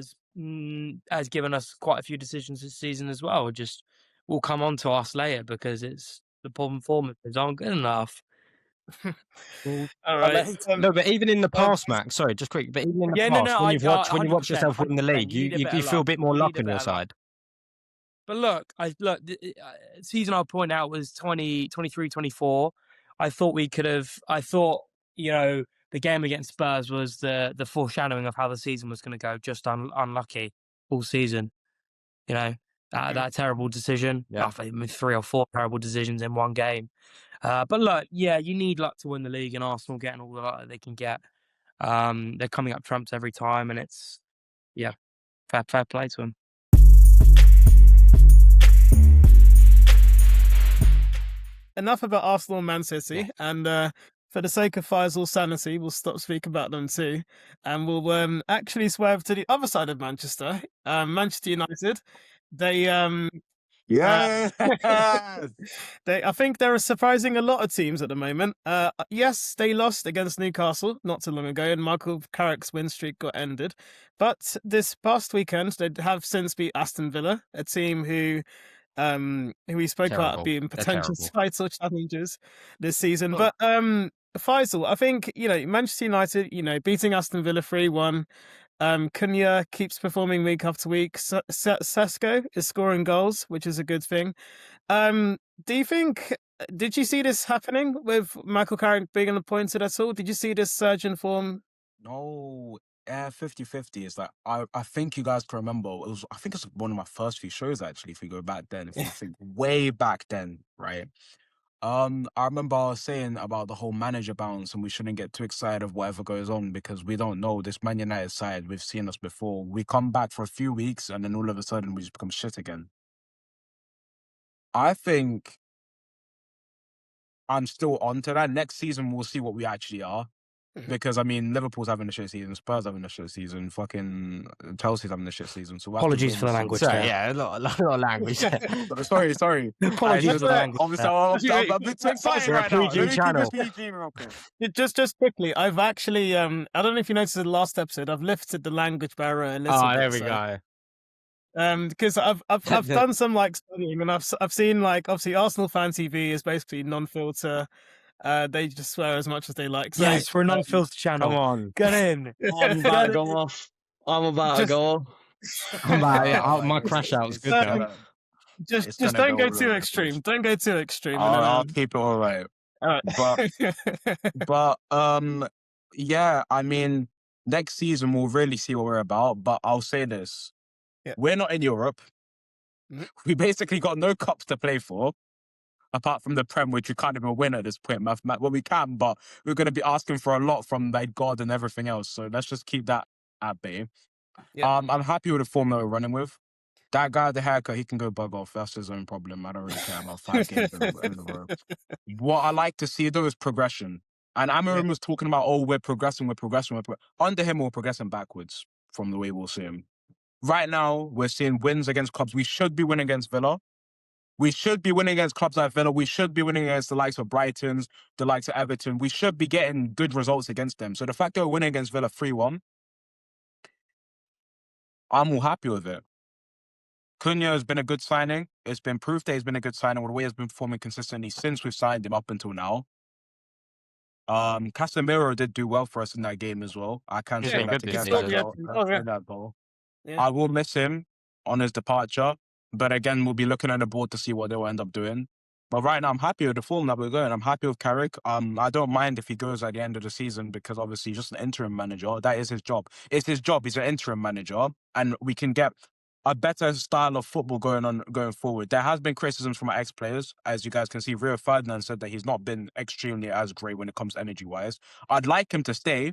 has given us quite a few decisions this season as well. We'll come on to us later because it's the performances aren't good enough. All right. No, but even in the past, Max. Sorry, just quick. But even in the past, when you watch yourself win the league, you feel a bit more luck on your side. But look, the season I'll point out was 23-24. I thought we could have. I thought the game against Spurs was the foreshadowing of how the season was going to go. Just unlucky all season. That terrible decision. Yeah. I think 3 or 4 terrible decisions in one game. But look, you need luck to win the league, and Arsenal getting all the luck that they can get. They're coming up trumps every time, and it's fair play to them. Enough about Arsenal and Man City, and for the sake of Faisal's sanity, we'll stop speaking about them too, and we'll actually swerve to the other side of Manchester, Manchester United. They Yes. I think there are surprising a lot of teams at the moment. Yes, they lost against Newcastle not too long ago, and Michael Carrick's win streak got ended. But this past weekend, they have since beat Aston Villa, a team who we spoke about being potential title challengers this season. But Faisal, I think Manchester United, beating Aston Villa 3-1. Cunha keeps performing week after week. Sesko is scoring goals, which is a good thing. Did you see this happening with Michael Carrick being appointed at all? Did you see this surge in form? No, 50-50. It's like, I think you guys can remember, I think it's one of my first few shows actually, if we go back then, if you think way back then, right? I remember I was saying about the whole manager bounce, and we shouldn't get too excited of whatever goes on because we don't know. This Man United side, we've seen us before. We come back for a few weeks and then all of a sudden we just become shit again. I think I'm still on to that. Next season, we'll see what we actually are. Because, Liverpool's having a shit season, Spurs having a shit season, fucking Chelsea's having a shit season. So apologies for the language. Sorry, a lot of language. Sorry. Apologies for the language. Obviously, I'm a bit too excited right now. PG channel. Just quickly, I've actually, I don't know if you noticed in the last episode, I've lifted the language barrier a little bit. There we go. Because I've done some studying, and I've seen obviously Arsenal Fan TV is basically non-filter. They just swear as much as they like. So, yes, for a non-filter channel. Come on, get in. I'm about to go off. My crash out is good. Just don't go too extreme. Don't go too extreme. I'll keep it all right. But next season we'll really see what we're about. But I'll say this: we're not in Europe. Mm-hmm. We basically got no cups to play for. Apart from the Prem, which we can't even win at this point. Well, we can, but we're going to be asking for a lot from God and everything else. So let's just keep that at bay. Yeah. I'm happy with the form that we're running with. That guy with the haircut, he can go bug off. That's his own problem. I don't really care about 5 games in a row. What I like to see, though, is progression. And Amarim was talking about, we're progressing. Under him, we're progressing backwards from the way we'll see him. Right now, we're seeing wins against clubs. We should be winning against Villa. We should be winning against clubs like Villa. We should be winning against the likes of Brighton's, the likes of Everton. We should be getting good results against them. So the fact that we're winning against Villa 3-1, I'm all happy with it. Cunha has been a good signing. It's been proof that he's been a good signing with the way he's been performing consistently since we've signed him up until now. Casemiro did do well for us in that game as well. I can say that to goal. I will miss him on his departure. But again, we'll be looking at the board to see what they'll end up doing. But right now, I'm happy with the form that we're going. I'm happy with Carrick. I don't mind if he goes at the end of the season because obviously he's just an interim manager. That is his job. It's his job. He's an interim manager. And we can get a better style of football going forward. There has been criticisms from our ex-players. As you guys can see, Rio Ferdinand said that he's not been extremely as great when it comes to energy-wise. I'd like him to stay,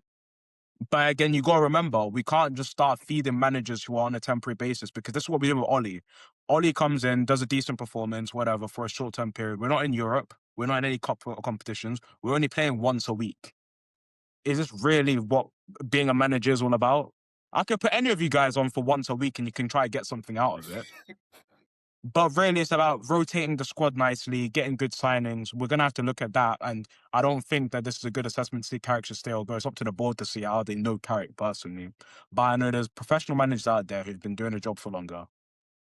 but again, you got to remember, we can't just start feeding managers who are on a temporary basis, because this is what we do with Oli. Oli comes in, does a decent performance, whatever, for a short-term period. We're not in Europe. We're not in any cup competitions. We're only playing once a week. Is this really what being a manager is all about? I could put any of you guys on for once a week and you can try to get something out of it. But really, it's about rotating the squad nicely, getting good signings. We're going to have to look at that. And I don't think that this is a good assessment to see Carrick should stay or go. It's up to the board to see how they know Carrick personally. But I know there's professional managers out there who've been doing the job for longer,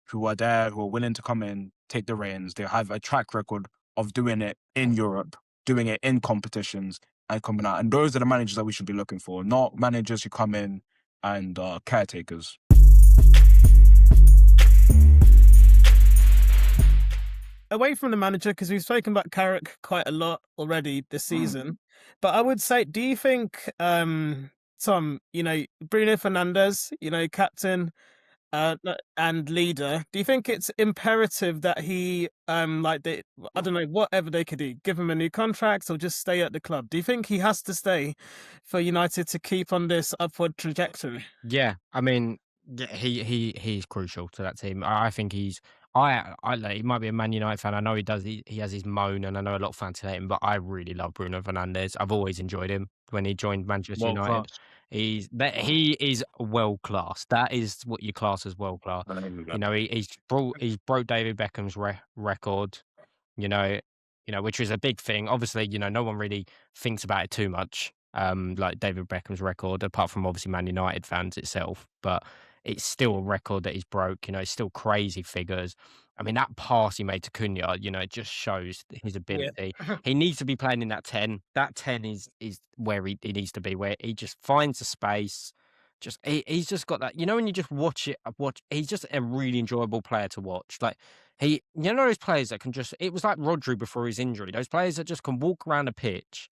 who are there, who are willing to come in, take the reins. They have a track record of doing it in Europe, doing it in competitions, and coming out. And those are the managers that we should be looking for, not managers who come in and caretakers. Away from the manager, because we've spoken about Carrick quite a lot already this season, but I would say, do you think, Tom, Bruno Fernandes, captain and leader, do you think it's imperative that he, whatever they could do, give him a new contract or just stay at the club? Do you think he has to stay for United to keep on this upward trajectory? Yeah, I mean, he's crucial to that team. I think he's. He might be a Man United fan. I know he does. He has his moan, and I know a lot of fans hate him. But I really love Bruno Fernandes. I've always enjoyed him when he joined Manchester United. He is world class. That is what you class as world class. He's broke David Beckham's record. Which was a big thing. Obviously, no one really thinks about it too much. Like David Beckham's record, apart from obviously Man United fans itself, but it's still a record that he's broke. It's still crazy figures. I mean, that pass he made to Cunha, it just shows his ability. Yeah. He needs to be playing in that 10. That 10 is where he needs to be, where he just finds the space. He's just got that. When you just watch, he's just a really enjoyable player to watch. Like those players that can just. It was like Rodri before his injury. Those players that just can walk around a pitch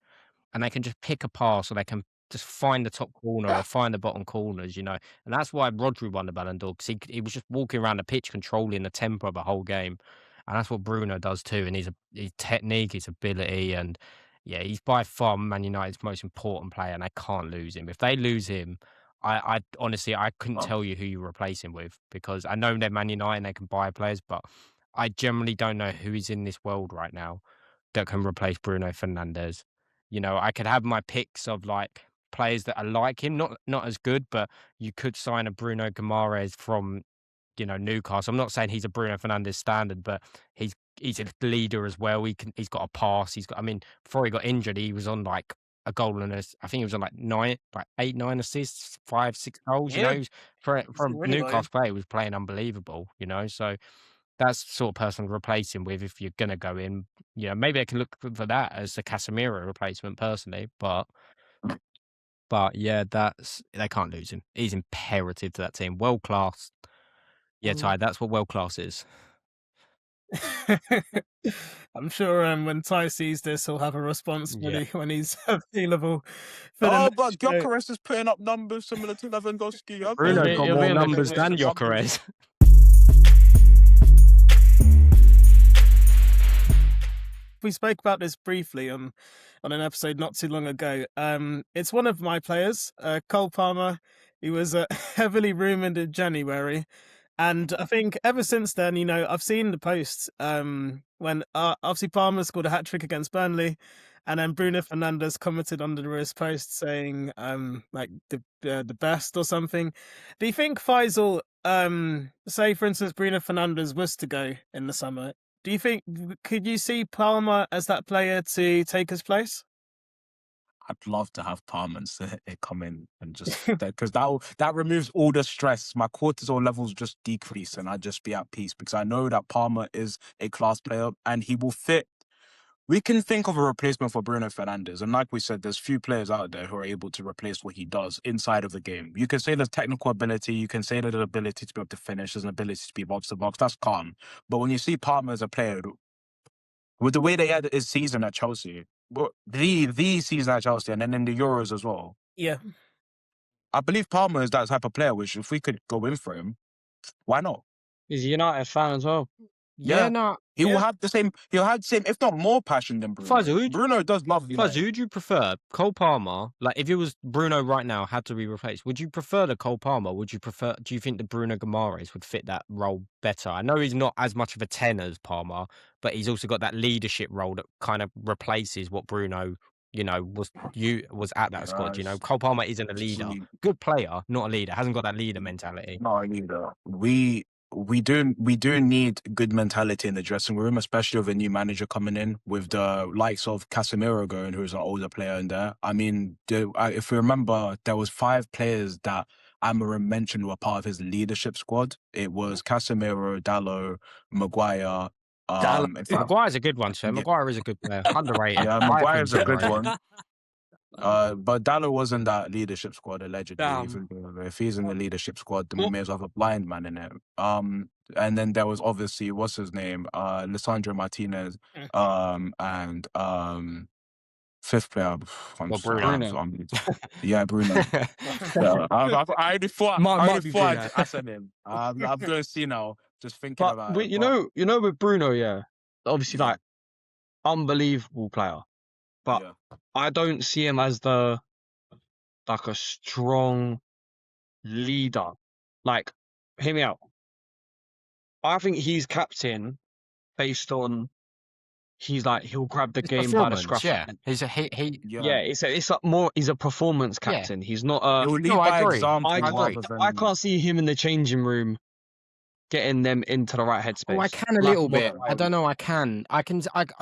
and they can just pick a pass, or they can just find the top corner or find the bottom corners, And that's why Rodri won the Ballon d'Or, because he was just walking around the pitch, controlling the tempo of the whole game. And that's what Bruno does too. And his technique, his ability, and yeah, he's by far Man United's most important player, and they can't lose him. If they lose him, I honestly, I couldn't tell you who you replace him with, because I know they're Man United and they can buy players, but I generally don't know who is in this world right now that can replace Bruno Fernandes. I could have my picks of like players that are like him, not as good, but you could sign a Bruno Guimaraes from, Newcastle. I'm not saying he's a Bruno Fernandes standard, but he's a leader as well. He's got a pass. Before he got injured, he was on like a goal and I think he was on like 8, 9 assists, 5, 6 goals. Yeah. He was, for a really Newcastle player, he was playing unbelievable. So that's the sort of person to replace him with if you're going to go in. Maybe I can look for that as a Casemiro replacement personally, but yeah, they can't lose him. He's imperative to that team. World class. Yeah, Ty, that's what world class is. I'm sure when Ty sees this, he'll have a response when he's available. But Gyökeres is putting up numbers similar to Lewandowski. Bruno got more numbers than Gyökeres. We spoke about this briefly on an episode not too long ago. It's one of my players, Cole Palmer. He was heavily rumoured in January. And I think ever since then, I've seen the posts when obviously Palmer scored a hat-trick against Burnley, and then Bruno Fernandes commented under his post saying the best or something. Do you think, Faisal, say for instance Bruno Fernandes was to go in the summer, could you see Palmer as that player to take his place? I'd love to have Palmer come in and just because that removes all the stress. My cortisol levels just decrease, and I'd just be at peace because I know that Palmer is a class player and he will fit. We can think of a replacement for Bruno Fernandes, and like we said, there's few players out there who are able to replace what he does inside of the game. You can say there's technical ability, you can say there's an ability to be able to finish, there's an ability to be box to box. That's calm. But when you see Palmer as a player, with the way they had his season at Chelsea, the season at Chelsea, and then in the Euros as well. Yeah. I believe Palmer is that type of player, which if we could go in for him, Why not? He's a United fan as well. Yeah, no. He will have the same, if not more passion than Bruno. Fuzzy, Bruno does love United. Fuzzy, who'd you prefer? Cole Palmer? Like, if it was Bruno right now, had to be replaced, would you prefer the Cole Palmer? Do you think the Bruno Guimaraes would fit that role better? I know he's not as much of a 10 as Palmer, but he's also got that leadership role that kind of replaces what Bruno, was at that squad. Cole Palmer isn't a leader. Good player, not a leader. Hasn't got that leader mentality. Not a leader. We do need good mentality in the dressing room, especially with a new manager coming in, with the likes of Casemiro going, who's an older player in there. I mean, if we remember, there was 5 players that Amorim mentioned were part of his leadership squad. It was Casemiro, Dalot, Maguire. Maguire's a good one, sir. Maguire is a good player. Underrated. Yeah, Maguire's a good one. But Dalot was in that leadership squad, allegedly. If he's in the leadership squad, then we may as well have a blind man in it. And then there was obviously, what's his name? Lisandro Martinez. And fifth player. Bruno. Yeah, Bruno. I already thought I said him. I'm going to see now, just thinking about it. You know, with Bruno, yeah, obviously, like, unbelievable player. But I don't see him as a strong leader. Like, hear me out. I think he's captain based on he'll grab the game by the scruff. Yeah, it's like more. He's a performance captain. Yeah. He's not a. He'll lead by example. I can't see him in the changing room getting them into the right headspace. Oh, I can a little bit. I don't know. I can. I'm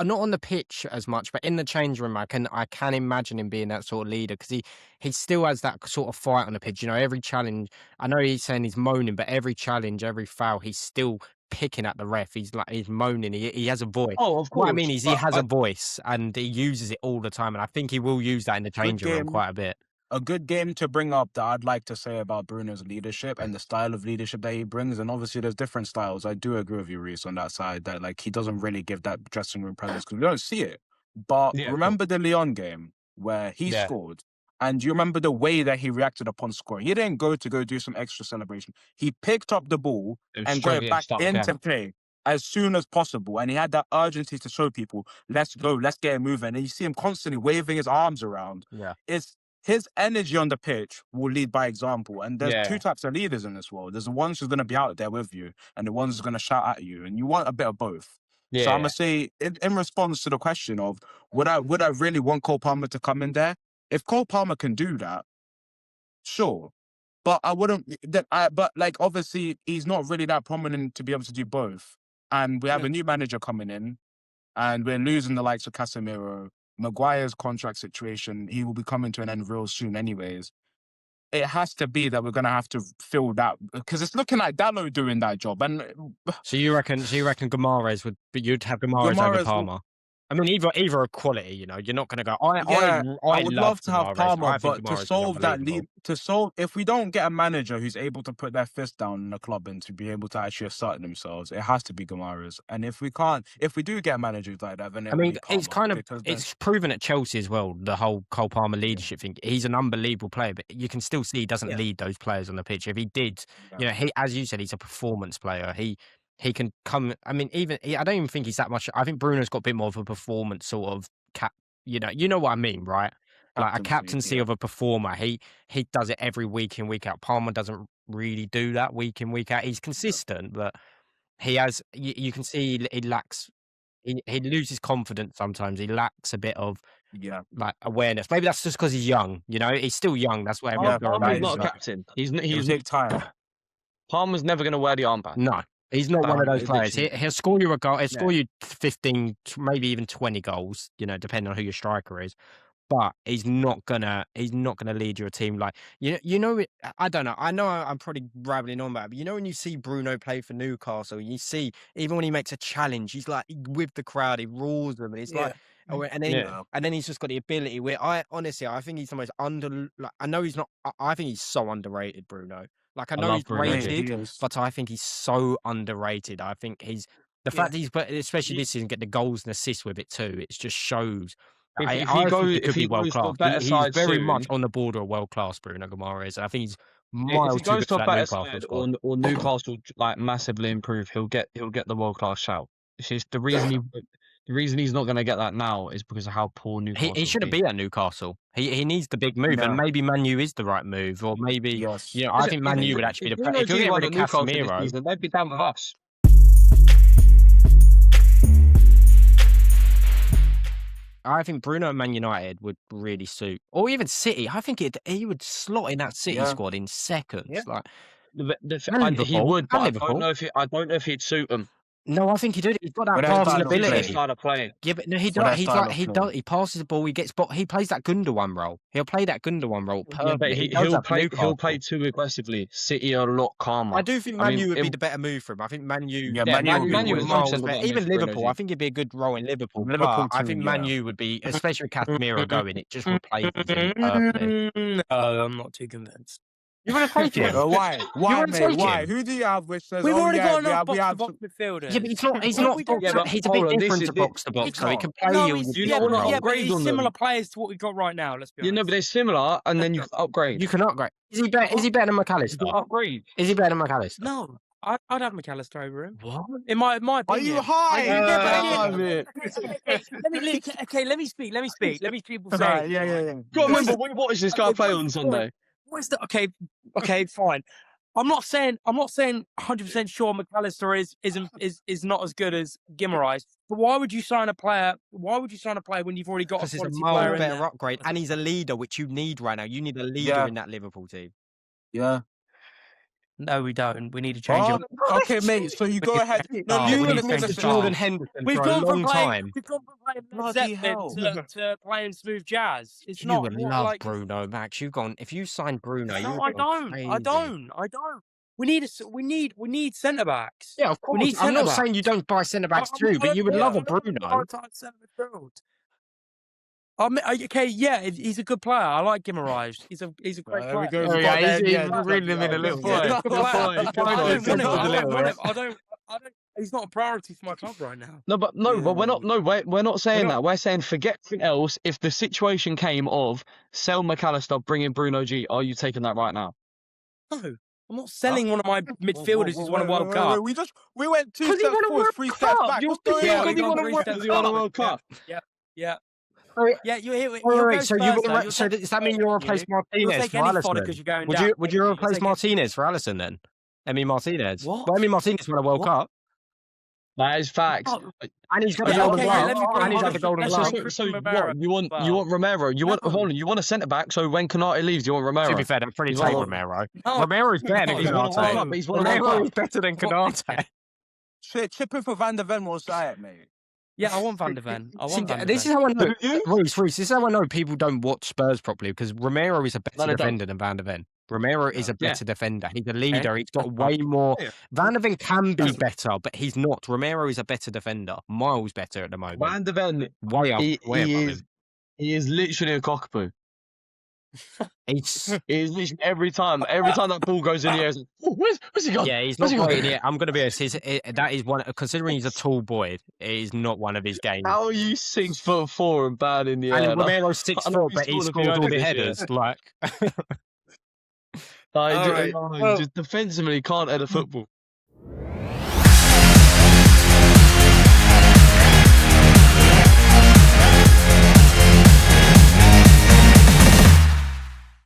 not on the pitch as much, but in the change room, I can imagine him being that sort of leader, because he still has that sort of fight on the pitch. Every challenge. I know he's saying he's moaning, but every challenge, every foul, he's still picking at the ref. He's moaning. He has a voice. Oh, of course. What I mean is he has a voice, and he uses it all the time, and I think he will use that in the changing room quite a bit. A good game to bring up that I'd like to say about Bruno's leadership and the style of leadership that he brings, and obviously there's different styles. I do agree with you, Reese, on that side, that like he doesn't really give that dressing room presence because we don't see it. But remember the Lyon game where he scored, and you remember the way that he reacted upon scoring. He didn't go do some extra celebration. He picked up the ball and got back into play as soon as possible, and he had that urgency to show people, let's go, let's get it moving. And you see him constantly waving his arms around. It's his energy on the pitch will lead by example. And there's 2 types of leaders in this world. There's the ones who's going to be out there with you and the ones who's going to shout at you. And you want a bit of both. So I'm going to say, in response to the question of, would I really want Cole Palmer to come in there? If Cole Palmer can do that, sure. But I wouldn't, but like, obviously, he's not really that prominent to be able to do both. And we have a new manager coming in, and we're losing the likes of Casemiro. Maguire's contract situation, he will be coming to an end real soon anyways. It has to be that we're going to have to fill that, because it's looking like Dalot doing that job. And So you reckon Guimaraes would, but you'd have Guimaraes over Palmer? I mean, either equality, you're not going to go. I would love to have Palmer, but to solve that lead, if we don't get a manager who's able to put their fist down in the club and to be able to actually assert themselves, it has to be Guimaraes. And if we do get a manager who's like that, then it's proven at Chelsea as well. The whole Cole Palmer leadership thing. He's an unbelievable player, but you can still see he doesn't lead those players on the pitch. If he did, he, as you said, he's a performance player. He can come. I mean, I don't even think he's that much. I think Bruno's got a bit more of a performance sort of cap. You know what I mean, right? Like a captaincy of a performer. He does it every week in, week out. Palmer doesn't really do that week in, week out. He's consistent, but he has. You can see he lacks. He loses confidence sometimes. He lacks a bit of like awareness. Maybe that's just because he's young. He's still young. That's what everyone's Palmer's not a captain. He's take time. Palmer's never going to wear the armband. No. He's not one of those players. He'll score you a goal. He'll score you 15, maybe even 20 goals, depending on who your striker is. But he's not gonna lead your team like I don't know. I know I'm probably rambling on about it, but when you see Bruno play for Newcastle, you see even when he makes a challenge, he's like with the crowd, he roars them, and it's like. And then he's just got the ability where I think he's the most I know he's not. I think he's so underrated, Bruno. Like I know he's rated, but I think he's so underrated. I think the fact that he's especially this season, get the goals and assists with it too. It just shows. If he could be world class. He's very much on the border of world class, Bruno Guimaraes. I think he's miles If he goes to a that better Newcastle side squad. or Newcastle like massively improve, he'll get the world class shout. It's just the reason he's not going to get that now is because of how poor Newcastle. He shouldn't be at Newcastle. He needs the big move, and maybe Man U is the right move, or maybe I think Man U would actually be the best. If you get rid of Casemiro, they'd be down with us. I think Bruno and Man United would really suit, or even City. I think he would slot in that City squad in seconds. Yeah. Like He would, but I don't know if he'd suit them. No, I think he did. He's got that passing ability. Yeah, but no, he does. He passes the ball. He gets. He plays that Gundogan role. He'll play that Gundogan role perfectly. Yeah, he'll play too aggressively. City are a lot calmer. I do think Man U would be the better move for him. I think Man U. Yeah, Man U would be even Liverpool. I think it'd be a good role in Liverpool. I think Man U would be, especially with Casemiro going, it just replaces him perfectly. No, I'm not too convinced. You want to take him? Why? Why, mate? Why? Who do you have which says, we've already got enough box-to-box midfielders? Yeah, but he's not. He's a bit different to box-to-box, so he can play but he's similar players to what we've got right now, let's be honest. You know, but they're similar, and then you can upgrade. You can upgrade. Is he better than McAllister? Upgrade. Is he better than McAllister? No. I'd have McAllister over him. What? In my opinion. Are you high? Let me speak. Let me people say. Yeah. God, remember, we watched this guy play on Sunday. What is that? Okay, fine. I'm not saying 100% sure McAllister is not as good as Guimaraes. But why would you sign a player? When you've already got a quality player? Because it's a better upgrade, and he's a leader, which you need right now. You need a leader in that Liverpool team. Yeah. No, we don't. We need to change him. Okay, mate. So you go ahead. No, you would have Jordan Henderson for a long time. We've gone from playing to playing smooth jazz. It's not. You would love Bruno, Max. If you sign Bruno, no, I don't. We need centre backs. Yeah, of course. I'm not saying you don't buy centre backs too, but you would love a Bruno. Okay, yeah, he's a good player. I like Guimaraes. He's a great player. He's reading him in a little bit. He's not a priority for my club right now. But we're not. No, we're not saying that. We're saying forget everything else. If the situation came of sell McAllister, bring in Bruno G, are you taking that right now? No. I'm not selling one of my midfielders who's won a World Cup. We went 2 steps forward, 3 steps back. What's going on? He won a World Cup. Yeah. Yeah, so does that mean you'll replace Martinez for Alisson? Would you replace Martinez for Alisson then? Martinez. What? Well, Martinez won a World Cup. That is facts. And he's got the golden glove. And he's got the golden glove. So what? You want Romero? You want a centre back? So when Konate leaves, you want Romero? To be fair, they're pretty tight Romero. Romero's better than Konate. Romero's better than Konate. Chip in for Van der Ven will say it, mate. Yeah, I want Van der Ven. This is how I know. Reece, this is how I know people don't watch Spurs properly, because Romero is a better defender than Van der Ven. Romero is a better defender. He's a leader. He's got way more. Van der Ven can be better, but he's not. Romero is a better defender. Miles better at the moment. Van der Ven, way up he is literally a cockapoo. He's literally every time that ball goes in the air, where's he gone? Yeah, he's not great in it. I'm going to be honest. That is one, considering he's a tall boy, it is not one of his games. How are you 6'4" and bad in the air? And Romero's 6'4", but he scored all the headers. Like, just defensively can't head a football.